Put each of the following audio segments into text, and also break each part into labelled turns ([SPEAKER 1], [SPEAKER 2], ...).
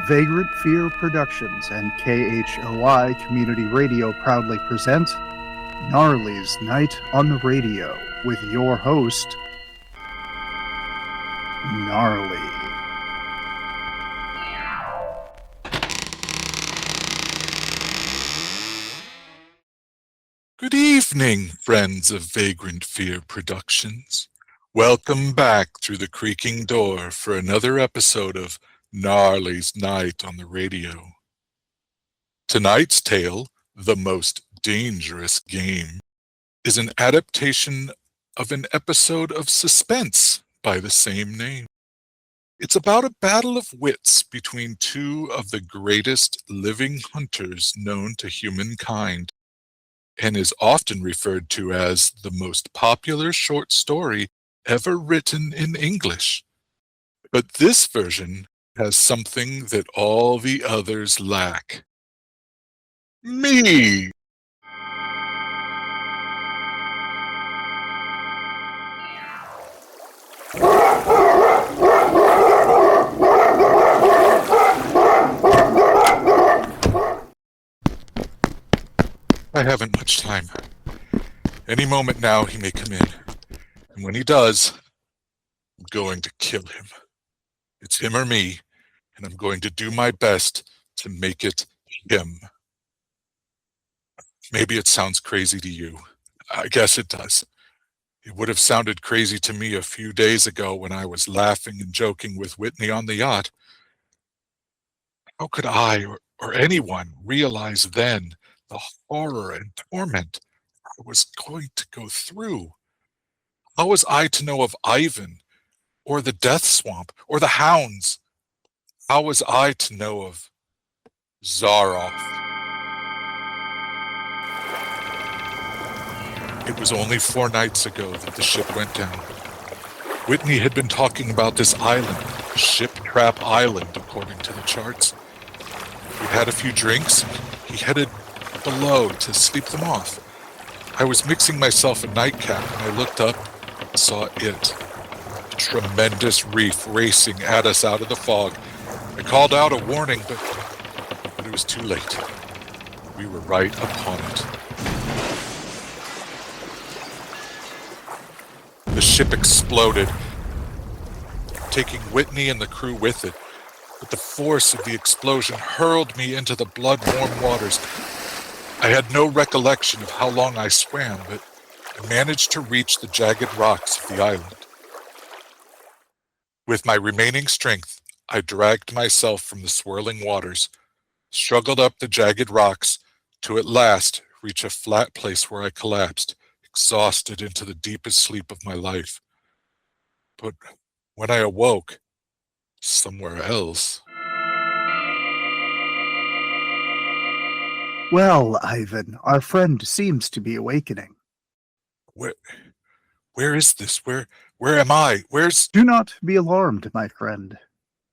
[SPEAKER 1] Vagrant Fear Productions and KHOI Community Radio proudly present Gnarly's Night on the Radio with your host, Gnarly.
[SPEAKER 2] Good evening, friends of Vagrant Fear Productions. Welcome back through the creaking door for another episode of Gnarly's Night on the Radio. Tonight's tale, The Most Dangerous Game, is an adaptation of an episode of Suspense by the same name. It's about a battle of wits between two of the greatest living hunters known to humankind, and is often referred to as the most popular short story ever written in English. But this version has something that all the others lack. Me! I haven't much time. Any moment now he may come in. And when he does, I'm going to kill him. It's him or me, and I'm going to do my best to make it him. Maybe it sounds crazy to you. I guess it does. It would have sounded crazy to me a few days ago when I was laughing and joking with Whitney on the yacht. How could I or anyone realize then the horror and torment I was going to go through? How was I to know of Ivan, or the death swamp, or the hounds? How was I to know of Zaroff? It was only 4 nights ago that the ship went down. Whitney had been talking about this island, Ship Trap Island, according to the charts. We'd had a few drinks. He headed below to sleep them off. I was mixing myself a nightcap and I looked up and saw it. A tremendous reef racing at us out of the fog. I called out a warning, but it was too late. We were right upon it. The ship exploded, taking Whitney and the crew with it. But the force of the explosion hurled me into the blood-warm waters. I had no recollection of how long I swam, but I managed to reach the jagged rocks of the island. With my remaining strength, I dragged myself from the swirling waters, struggled up the jagged rocks, to at last reach a flat place where I collapsed, exhausted into the deepest sleep of my life. But when I awoke, somewhere else.
[SPEAKER 1] Well, Ivan, our friend seems to be awakening.
[SPEAKER 2] Where is this? Where am I? Where's...
[SPEAKER 1] Do not be alarmed, my friend.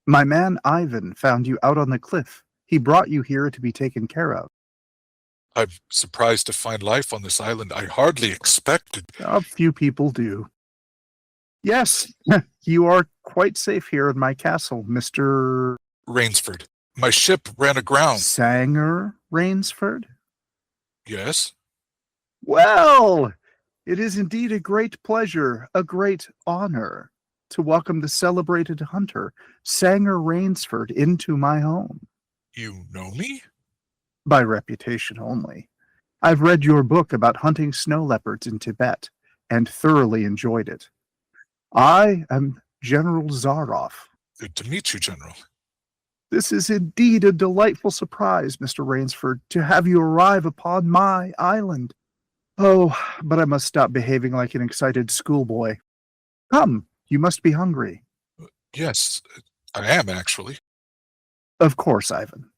[SPEAKER 1] My man Ivan found you out on the cliff. He brought you here to be taken care of.
[SPEAKER 2] I'm surprised to find life on this island. I hardly expected...
[SPEAKER 1] A few people do. Yes, you are quite safe here in my castle, Mr.
[SPEAKER 2] Rainsford. My ship ran aground.
[SPEAKER 1] Sanger Rainsford?
[SPEAKER 2] Yes?
[SPEAKER 1] Well, it is indeed a great pleasure, a great honor, to welcome the celebrated hunter, Sanger Rainsford, into my home.
[SPEAKER 2] You know me?
[SPEAKER 1] By reputation only. I've read your book about hunting snow leopards in Tibet, and thoroughly enjoyed it. I am General Zaroff.
[SPEAKER 2] Good to meet you, General.
[SPEAKER 1] This is indeed a delightful surprise, Mr. Rainsford, to have you arrive upon my island. Oh, but I must stop behaving like an excited schoolboy. Come, you must be hungry.
[SPEAKER 2] Yes, I am, actually.
[SPEAKER 1] Of course, Ivan.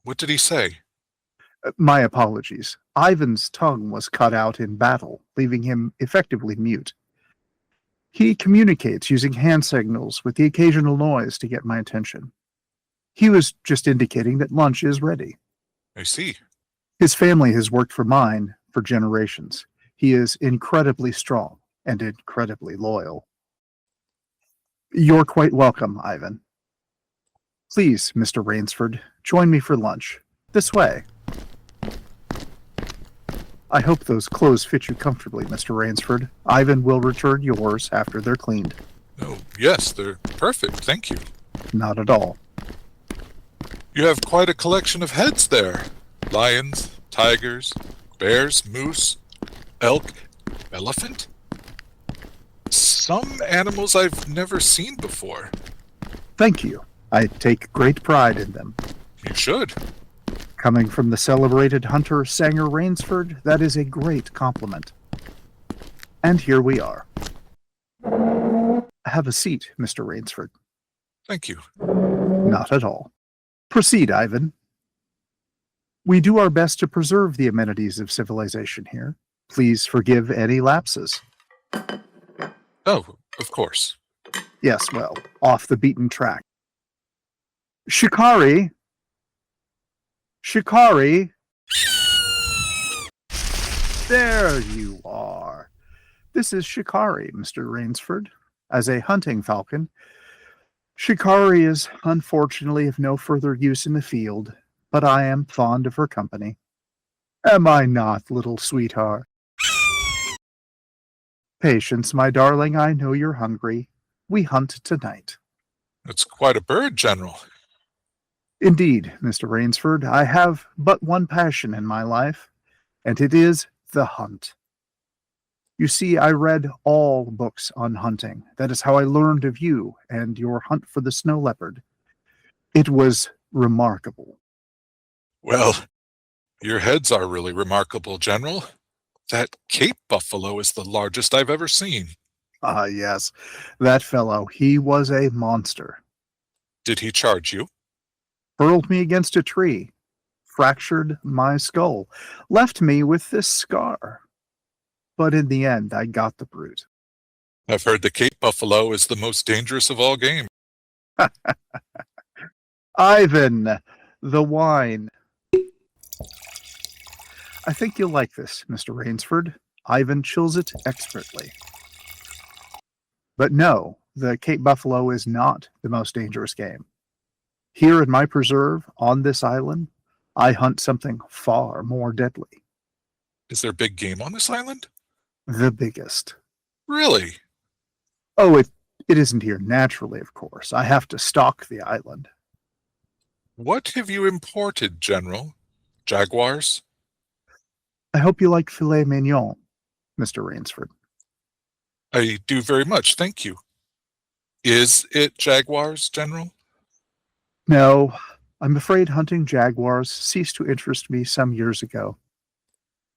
[SPEAKER 2] What did he say?
[SPEAKER 1] My apologies. Ivan's tongue was cut out in battle, leaving him effectively mute. He communicates using hand signals with the occasional noise to get my attention. He was just indicating that lunch is ready.
[SPEAKER 2] I see.
[SPEAKER 1] His family has worked for mine for generations. He is incredibly strong and incredibly loyal. You're quite welcome, Ivan. Please, Mr. Rainsford, join me for lunch. This way. I hope those clothes fit you comfortably, Mr. Rainsford. Ivan will return yours after they're cleaned.
[SPEAKER 2] Oh, yes, they're perfect, thank you.
[SPEAKER 1] Not at all.
[SPEAKER 2] You have quite a collection of heads there. Lions, tigers, bears, moose, elk, elephant. Some animals I've never seen before.
[SPEAKER 1] Thank you. I take great pride in them.
[SPEAKER 2] You should.
[SPEAKER 1] Coming from the celebrated hunter Sanger Rainsford, that is a great compliment. And here we are. Have a seat, Mr. Rainsford.
[SPEAKER 2] Thank you.
[SPEAKER 1] Not at all. Proceed, Ivan. We do our best to preserve the amenities of civilization here. Please forgive any lapses.
[SPEAKER 2] Oh, of course.
[SPEAKER 1] Yes, well, off the beaten track. Shikari! Shikari! There you are. This is Shikari, Mr. Rainsford. As a hunting falcon, Shikari is unfortunately of no further use in the field, but I am fond of her company. Am I not, little sweetheart? Patience, my darling, I know you're hungry. We hunt tonight.
[SPEAKER 2] It's quite a bird, General.
[SPEAKER 1] Indeed, Mr. Rainsford, I have but one passion in my life, and it is the hunt. You see, I read all books on hunting. That is how I learned of you and your hunt for the snow leopard. It was remarkable.
[SPEAKER 2] Well, your heads are really remarkable, General. That Cape buffalo is the largest I've ever seen.
[SPEAKER 1] Ah, yes, that fellow, he was a monster.
[SPEAKER 2] Did he charge you?
[SPEAKER 1] Hurled me against a tree, fractured my skull, left me with this scar. But in the end, I got the brute.
[SPEAKER 2] I've heard the Cape buffalo is the most dangerous of all game.
[SPEAKER 1] Ivan, the wine. I think you'll like this, Mr. Rainsford. Ivan chills it expertly. But no, the Cape buffalo is not the most dangerous game. Here in my preserve, on this island, I hunt something far more deadly.
[SPEAKER 2] Is there big game on this island?
[SPEAKER 1] The biggest.
[SPEAKER 2] Really?
[SPEAKER 1] Oh, it isn't here naturally, of course. I have to stalk the island.
[SPEAKER 2] What have you imported, General? Jaguars?
[SPEAKER 1] I hope you like filet mignon, Mr. Rainsford.
[SPEAKER 2] I do very much, thank you. Is it jaguars, General?
[SPEAKER 1] No, I'm afraid hunting jaguars ceased to interest me some years ago.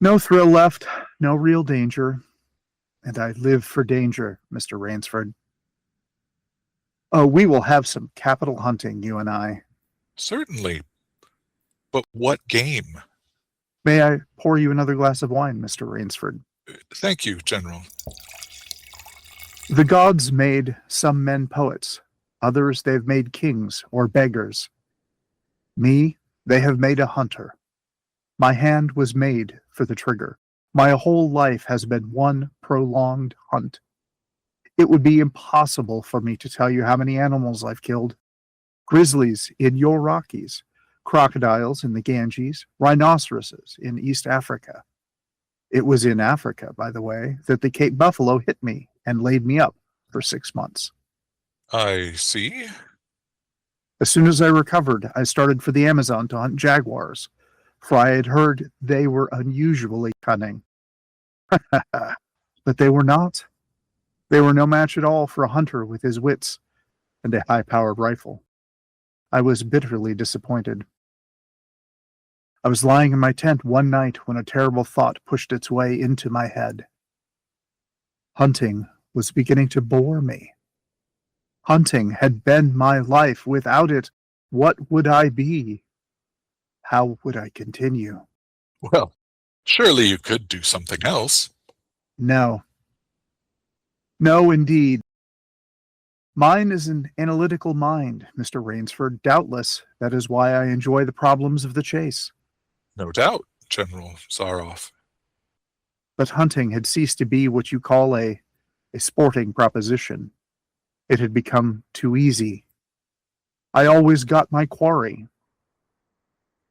[SPEAKER 1] No thrill left, no real danger, and I live for danger, Mr. Rainsford. Oh, we will have some capital hunting, you and I.
[SPEAKER 2] Certainly. But what game?
[SPEAKER 1] May I pour you another glass of wine, Mr. Rainsford?
[SPEAKER 2] Thank you, General.
[SPEAKER 1] The gods made some men poets. Others they've made kings or beggars. Me, they have made a hunter. My hand was made for the trigger. My whole life has been one prolonged hunt. It would be impossible for me to tell you how many animals I've killed. Grizzlies in your Rockies, crocodiles in the Ganges, rhinoceroses in East Africa. It was in Africa, by the way, that the Cape buffalo hit me and laid me up for 6 months.
[SPEAKER 2] I see.
[SPEAKER 1] As soon as I recovered, I started for the Amazon to hunt jaguars, for I had heard they were unusually cunning. But they were not. They were no match at all for a hunter with his wits and a high-powered rifle. I was bitterly disappointed. I was lying in my tent one night when a terrible thought pushed its way into my head. Hunting was beginning to bore me. Hunting had been my life. Without it, what would I be? How would I continue?
[SPEAKER 2] Well, surely you could do something else.
[SPEAKER 1] No. No, indeed. Mine is an analytical mind, Mr. Rainsford. Doubtless, that is why I enjoy the problems of the chase.
[SPEAKER 2] No doubt, General Zaroff.
[SPEAKER 1] But hunting had ceased to be what you call a sporting proposition. It had become too easy. I always got my quarry.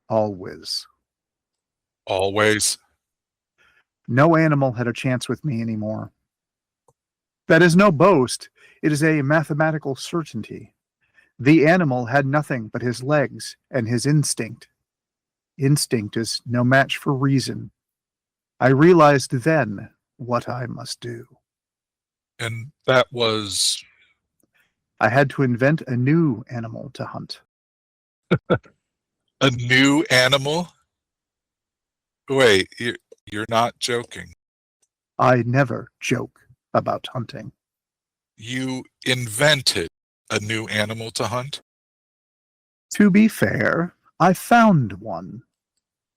[SPEAKER 1] Always.
[SPEAKER 2] Always.
[SPEAKER 1] No animal had a chance with me anymore. That is no boast. It is a mathematical certainty. The animal had nothing but his legs and his instinct. Instinct is no match for reason. I realized then what I must do.
[SPEAKER 2] And that was...
[SPEAKER 1] I had to invent a new animal to hunt.
[SPEAKER 2] A new animal? Wait, you're not joking.
[SPEAKER 1] I never joke about hunting.
[SPEAKER 2] You invented a new animal to hunt?
[SPEAKER 1] To be fair, I found one.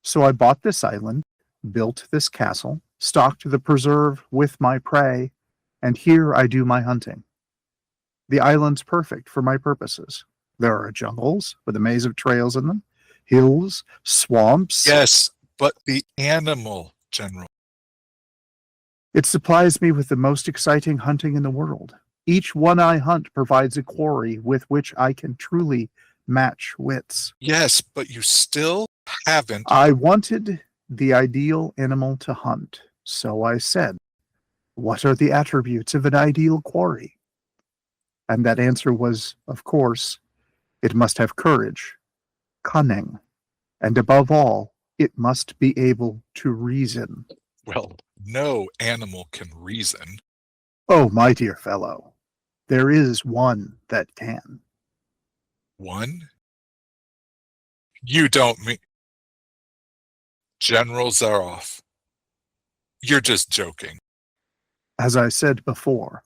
[SPEAKER 1] So I bought this island, built this castle, stocked the preserve with my prey, and here I do my hunting. The island's perfect for my purposes. There are jungles with a maze of trails in them, hills, swamps.
[SPEAKER 2] Yes, but the animal, General.
[SPEAKER 1] It supplies me with the most exciting hunting in the world. Each one I hunt provides a quarry with which I can truly match wits.
[SPEAKER 2] Yes, but you still haven't...
[SPEAKER 1] I wanted the ideal animal to hunt, so I said, what are the attributes of an ideal quarry? And that answer was, of course, it must have courage, cunning, and above all, it must be able to reason.
[SPEAKER 2] Well, no animal can reason.
[SPEAKER 1] Oh, my dear fellow, there is one that can.
[SPEAKER 2] One? You don't mean... General Zaroff, you're just joking.
[SPEAKER 1] As I said before,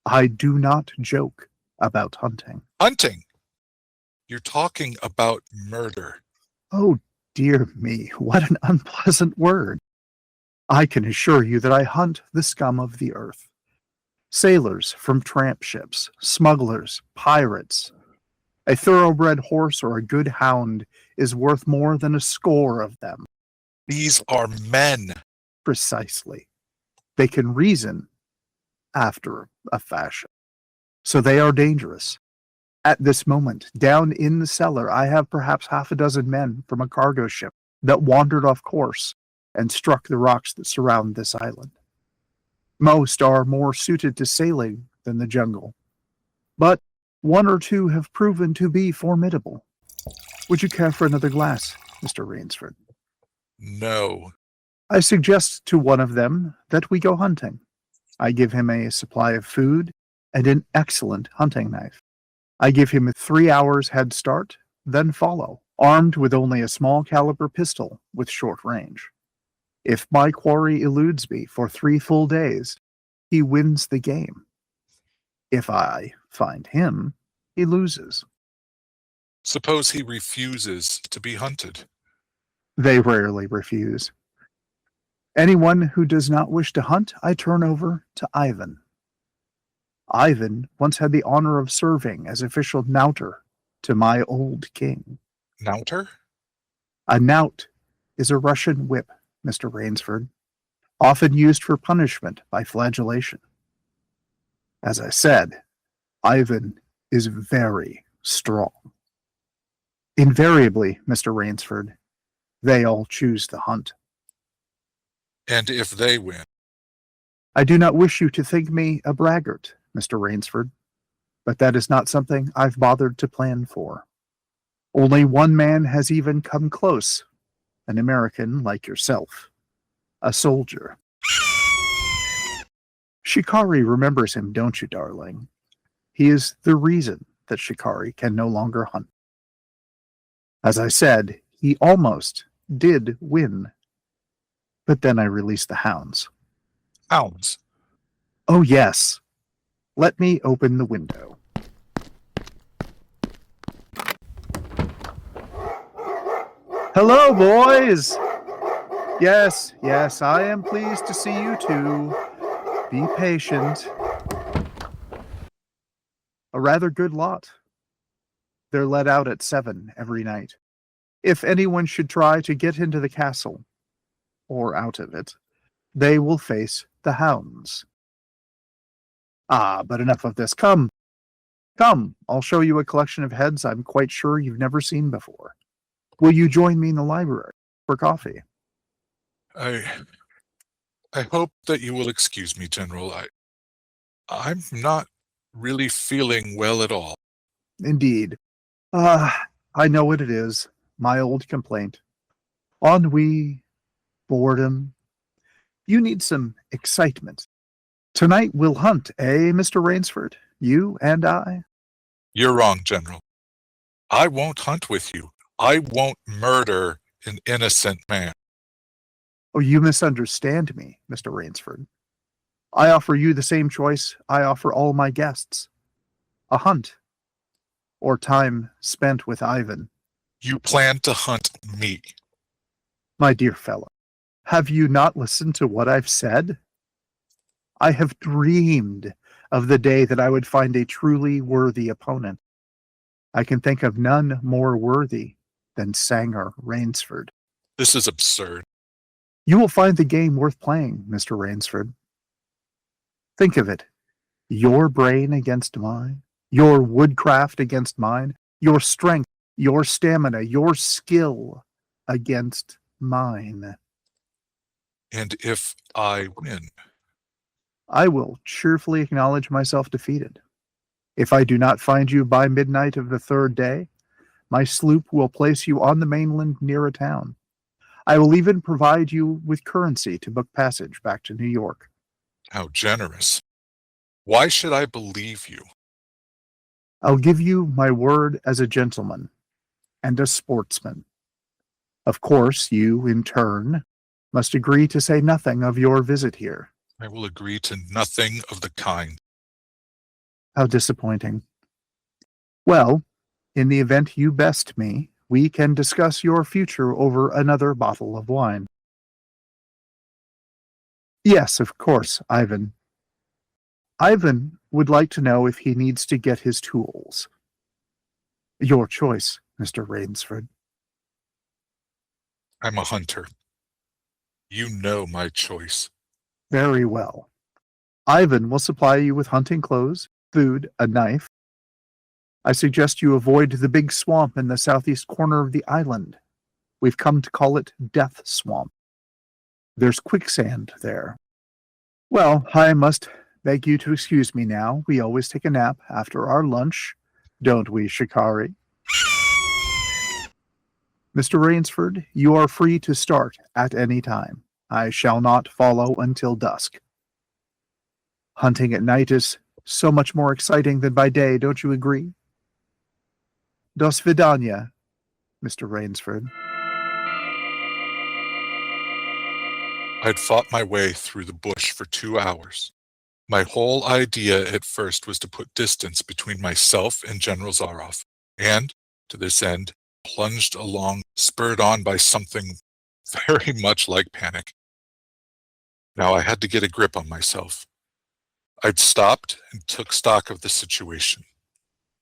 [SPEAKER 1] I do not joke about hunting.
[SPEAKER 2] Hunting? You're talking about murder.
[SPEAKER 1] Oh, dear me, what an unpleasant word. I can assure you that I hunt the scum of the earth. Sailors from tramp ships, smugglers, pirates. A thoroughbred horse or a good hound is worth more than a score of them.
[SPEAKER 2] These are men.
[SPEAKER 1] Precisely. They can reason after a fashion. So they are dangerous. At this moment, down in the cellar, I have perhaps half a dozen men from a cargo ship that wandered off course and struck the rocks that surround this island. Most are more suited to sailing than the jungle, but one or two have proven to be formidable. Would you care for another glass, Mr. Rainsford?
[SPEAKER 2] No.
[SPEAKER 1] I suggest to one of them that we go hunting. I give him a supply of food and an excellent hunting knife. I give him a 3 hours head start, then follow, armed with only a small caliber pistol with short range. If my quarry eludes me for 3 full days, he wins the game. If I find him, he loses.
[SPEAKER 2] Suppose he refuses to be hunted.
[SPEAKER 1] They rarely refuse. Anyone who does not wish to hunt, I turn over to Ivan. Ivan once had the honor of serving as official knouter to my old king.
[SPEAKER 2] Knouter?
[SPEAKER 1] A knout is a Russian whip, Mr. Rainsford, often used for punishment by flagellation. As I said, Ivan is very strong. Invariably, Mr. Rainsford, they all choose the hunt.
[SPEAKER 2] And if they win?
[SPEAKER 1] I do not wish you to think me a braggart, Mr. Rainsford, but that is not something I've bothered to plan for. Only one man has even come close, an American like yourself, a soldier. Shikari remembers him, don't you, darling? He is the reason that Shikari can no longer hunt. As I said, he almost did win. But then I released the hounds.
[SPEAKER 2] Hounds?
[SPEAKER 1] Oh, yes. Let me open the window. Hello, boys! Yes, I am pleased to see you too. Be patient. A rather good lot. They're let out at 7 every night. If anyone should try to get into the castle, or out of it, they will face the hounds. Ah, but enough of this. Come, Come, I'll show you a collection of heads I'm quite sure you've never seen before. Will you join me in the library for coffee?
[SPEAKER 2] I I hope that you will excuse me, General. I'm not really feeling well at all.
[SPEAKER 1] Indeed. I know what it is. My old complaint. Ennui, boredom. You need some excitement. Tonight we'll hunt, eh, Mr. Rainsford? You and I?
[SPEAKER 2] You're wrong, General. I won't hunt with you. I won't murder an innocent man.
[SPEAKER 1] Oh, you misunderstand me, Mr. Rainsford. I offer you the same choice I offer all my guests. A hunt, or time spent with Ivan.
[SPEAKER 2] You plan to hunt me.
[SPEAKER 1] My dear fellow, have you not listened to what I've said? I have dreamed of the day that I would find a truly worthy opponent. I can think of none more worthy than Sanger Rainsford.
[SPEAKER 2] This is absurd.
[SPEAKER 1] You will find the game worth playing, Mr. Rainsford. Think of it. Your brain against mine, your woodcraft against mine, your strength, your stamina, your skill against mine.
[SPEAKER 2] And if I win,
[SPEAKER 1] I will cheerfully acknowledge myself defeated. If I do not find you by midnight of the third day, my sloop will place you on the mainland near a town. I will even provide you with currency to book passage back to New York.
[SPEAKER 2] how generous. Why should I believe you?
[SPEAKER 1] I'll give you my word as a gentleman and a sportsman. Of course, you, in turn, must agree to say nothing of your visit here.
[SPEAKER 2] I will agree to nothing of the kind.
[SPEAKER 1] How disappointing. Well, in the event you best me, we can discuss your future over another bottle of wine. Yes, of course, Ivan. Ivan would like to know if he needs to get his tools. Your choice, Mr. Rainsford.
[SPEAKER 2] I'm a hunter. You know my choice.
[SPEAKER 1] Very well. Ivan will supply you with hunting clothes, food, a knife. I suggest you avoid the big swamp in the southeast corner of the island. We've come to call it Death Swamp. There's quicksand there. Well, I must beg you to excuse me now. We always take a nap after our lunch, don't we, Shikari? Mr. Rainsford, you are free to start at any time. I shall not follow until dusk. Hunting at night is so much more exciting than by day, don't you agree? Do svidanya, Mr. Rainsford.
[SPEAKER 2] I'd fought my way through the bush for 2 hours. My whole idea at first was to put distance between myself and General Zaroff, and, to this end, plunged along, spurred on by something very much like panic. Now I had to get a grip on myself. I'd stopped and took stock of the situation.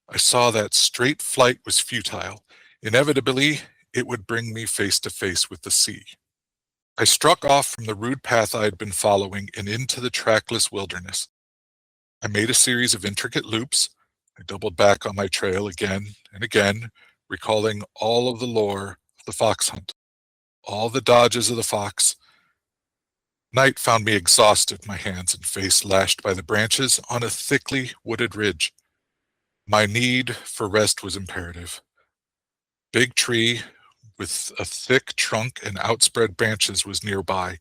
[SPEAKER 2] I saw that straight flight was futile. Inevitably, it would bring me face to face with the sea. I struck off from the rude path I had been following and into the trackless wilderness. I made a series of intricate loops. I doubled back on my trail again and again, recalling all of the lore of the fox hunt, all the dodges of the fox. Night found me exhausted, my hands and face lashed by the branches on a thickly wooded ridge. My need for rest was imperative. Big tree with a thick trunk and outspread branches was nearby,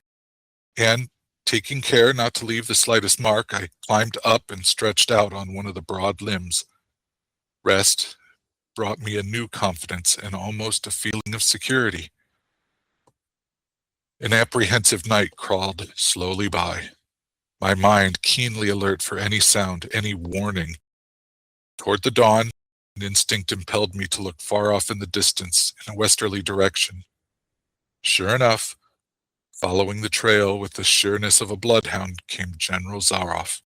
[SPEAKER 2] and, taking care not to leave the slightest mark, I climbed up and stretched out on one of the broad limbs. Rest brought me a new confidence and almost a feeling of security. An apprehensive night crawled slowly by, my mind keenly alert for any sound, any warning. Toward the dawn, an instinct impelled me to look far off in the distance in a westerly direction. Sure enough, following the trail with the sureness of a bloodhound came General Zaroff.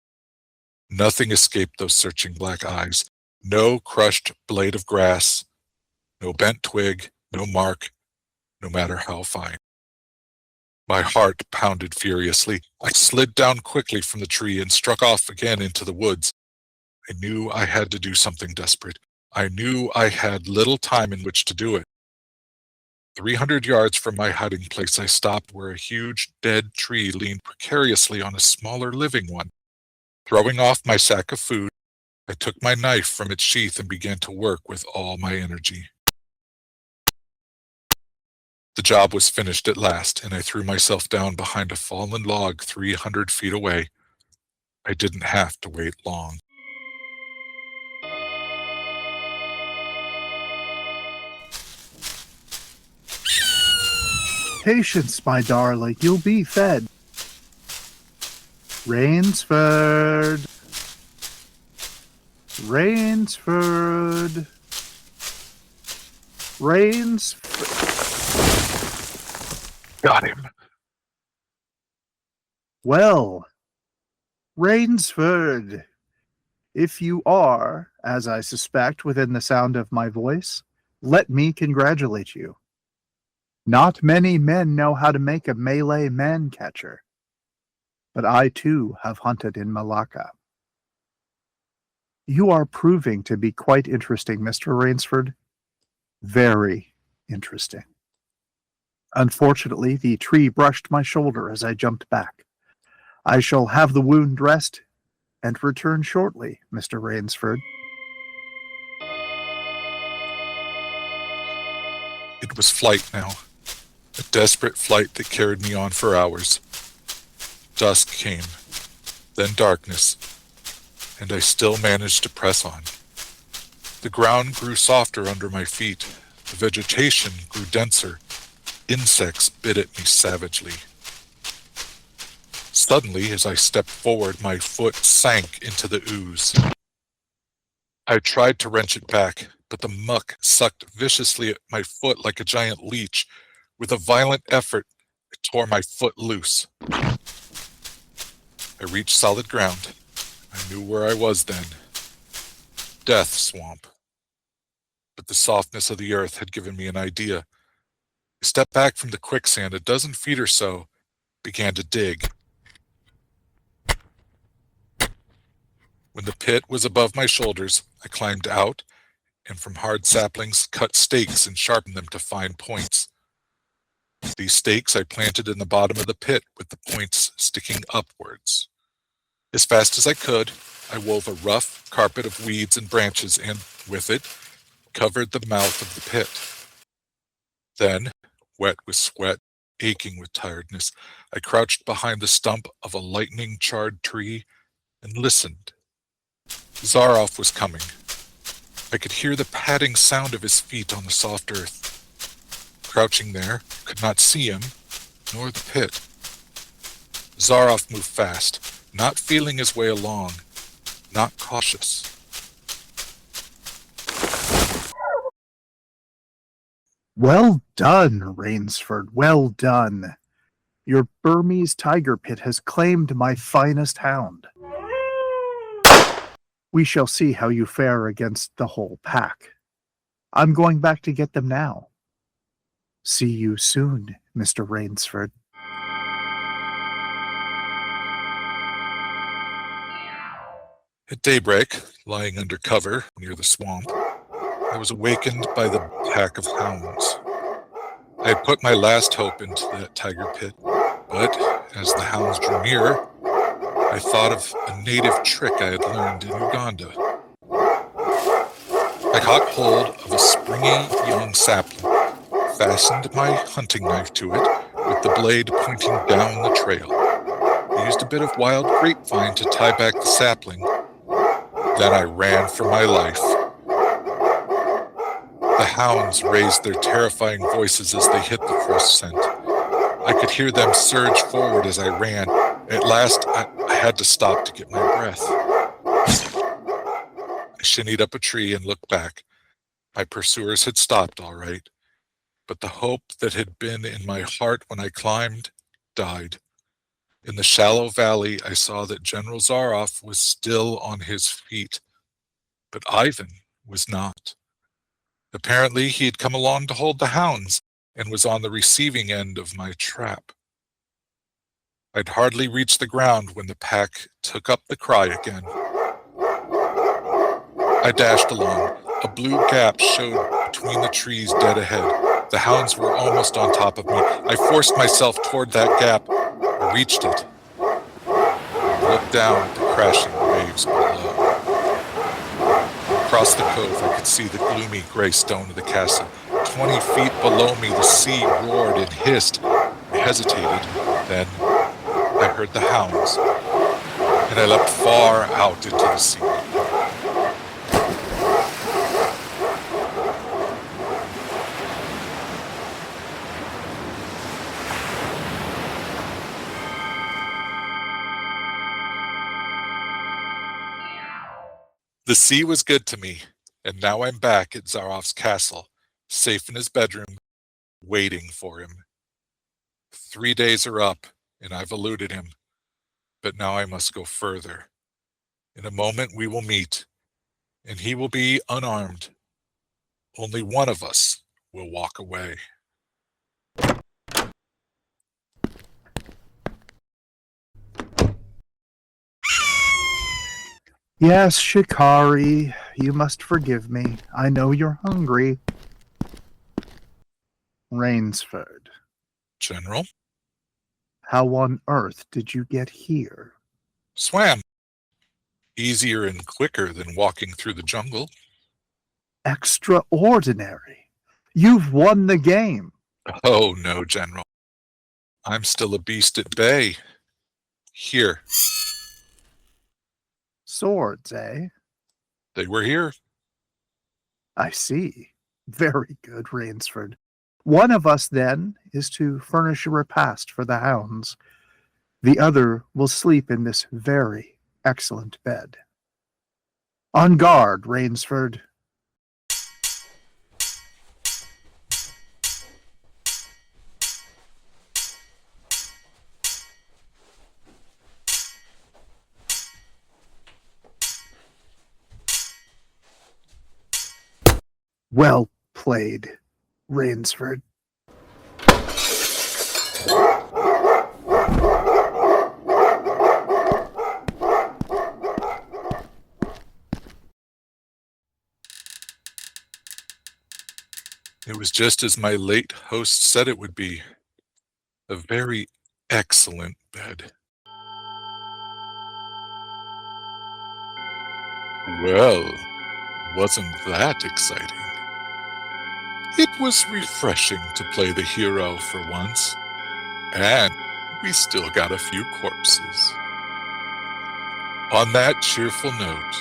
[SPEAKER 2] Nothing escaped those searching black eyes. No crushed blade of grass, no bent twig, no mark, no matter how fine. My heart pounded furiously. I slid down quickly from the tree and struck off again into the woods. I knew I had to do something desperate. I knew I had little time in which to do it. 300 yards from my hiding place, I stopped where a huge dead tree leaned precariously on a smaller living one. Throwing off my sack of food, I took my knife from its sheath and began to work with all my energy. The job was finished at last, and I threw myself down behind a fallen log 300 feet away. I didn't have to wait long.
[SPEAKER 1] Patience, my darling, you'll be fed. Rainsford. Rainsford.
[SPEAKER 2] Got him.
[SPEAKER 1] Well, Rainsford, if you are, as I suspect, within the sound of my voice, let me congratulate you. Not many men know how to make a Malay man-catcher, but I too have hunted in Malacca. You are proving to be quite interesting, Mr. Rainsford. Very interesting. Unfortunately, the tree brushed my shoulder as I jumped back. I shall have the wound dressed and return shortly, Mr. Rainsford.
[SPEAKER 2] It was flight now, a desperate flight that carried me on for hours. Dusk came, then darkness, and I still managed to press on. The ground grew softer under my feet. The vegetation grew denser. Insects bit at me savagely. Suddenly, as I stepped forward, my foot sank into the ooze. I tried to wrench it back, but the muck sucked viciously at my foot like a giant leech. With a violent effort, I tore my foot loose. I reached solid ground. I knew where I was then. Death swamp. But the softness of the earth had given me an idea. I stepped back from the quicksand a dozen feet or so, began to dig. When the pit was above my shoulders, I climbed out and from hard saplings cut stakes and sharpened them to fine points. These stakes I planted in the bottom of the pit with the points sticking upwards. As fast as I could, I wove a rough carpet of weeds and branches and, with it, covered the mouth of the pit. Then, wet with sweat, aching with tiredness, I crouched behind the stump of a lightning-charred tree and listened. Zaroff was coming. I could hear the padding sound of his feet on the soft earth. Crouching there, could not see him, nor the pit. Zaroff moved fast, not feeling his way along, not cautious.
[SPEAKER 1] Well done, Rainsford, well done. Your Burmese tiger pit has claimed my finest hound. We shall see how you fare against the whole pack. I'm going back to get them now. See you soon, Mr. Rainsford.
[SPEAKER 2] At daybreak, lying under cover near the swamp, I was awakened by the pack of hounds. I had put my last hope into that tiger pit, but as the hounds drew nearer, I thought of a native trick I had learned in Uganda. I caught hold of a springy young sapling, fastened my hunting knife to it with the blade pointing down the trail. I used a bit of wild grapevine to tie back the sapling. Then I ran for my life. The hounds raised their terrifying voices as they hit the first scent. I could hear them surge forward as I ran. At last, I had to stop to get my breath. I shinnied up a tree and looked back. My pursuers had stopped all right, but the hope that had been in my heart when I climbed died. In the shallow valley, I saw that General Zaroff was still on his feet, but Ivan was not. Apparently, he had come along to hold the hounds and was on the receiving end of my trap. I'd hardly reached the ground when the pack took up the cry again. I dashed along. A blue gap showed between the trees dead ahead. The hounds were almost on top of me. I forced myself toward that gap. I reached it. I looked down at the crashing waves below. Across the cove, I could see the gloomy gray stone of the castle. 20 feet below me, the sea roared and hissed. I hesitated. Then I heard the hounds, and I leapt far out into the sea. The sea was good to me, and now I'm back at Zarov's castle, safe in his bedroom, waiting for him. 3 days are up, and I've eluded him, but now I must go further. In a moment we will meet, and he will be unarmed. Only one of us will walk away.
[SPEAKER 1] Yes, Shikari, you must forgive me. I know you're hungry. Rainsford,
[SPEAKER 2] General?
[SPEAKER 1] how on earth did you get here?
[SPEAKER 2] Swam. Easier and quicker than walking through the jungle.
[SPEAKER 1] Extraordinary. You've won the game.
[SPEAKER 2] Oh, no, General. I'm still a beast at bay. Here.
[SPEAKER 1] Swords, eh?
[SPEAKER 2] They were here.
[SPEAKER 1] I see. Very good, Rainsford. One of us, then, is to furnish a repast for the hounds. The other will sleep in this very excellent bed. On guard, Rainsford. Well played, Rainsford.
[SPEAKER 2] It was just as my late host said it would be. A very excellent bed. Well, wasn't that exciting? It was refreshing to play the hero for once. And we still got a few corpses. On that cheerful note,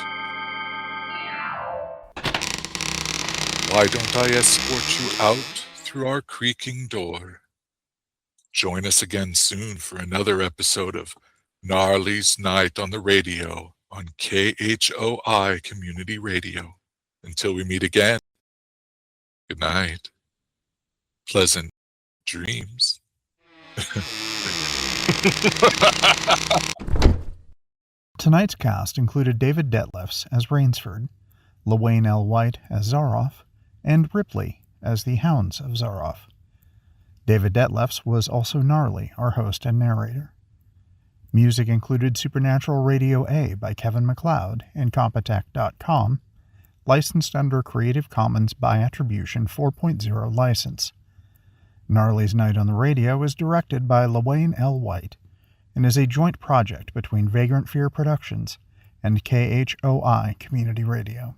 [SPEAKER 2] why don't I escort you out through our creaking door? Join us again soon for another episode of Gnarly's Night on the Radio on KHOI Community Radio. Until we meet again, good night. Pleasant dreams.
[SPEAKER 1] Tonight's cast included David Detlefs as Rainsford, LaWayne L. White as Zaroff, and Ripley as the Hounds of Zaroff. David Detlefs was also Gnarly, our host and narrator. Music included Supernatural Radio A by Kevin MacLeod and Compotech.com, licensed under Creative Commons by Attribution 4.0 license. Gnarly's Night on the Radio is directed by LaWayne L. White and is a joint project between Vagrant Fear Productions and KHOI Community Radio.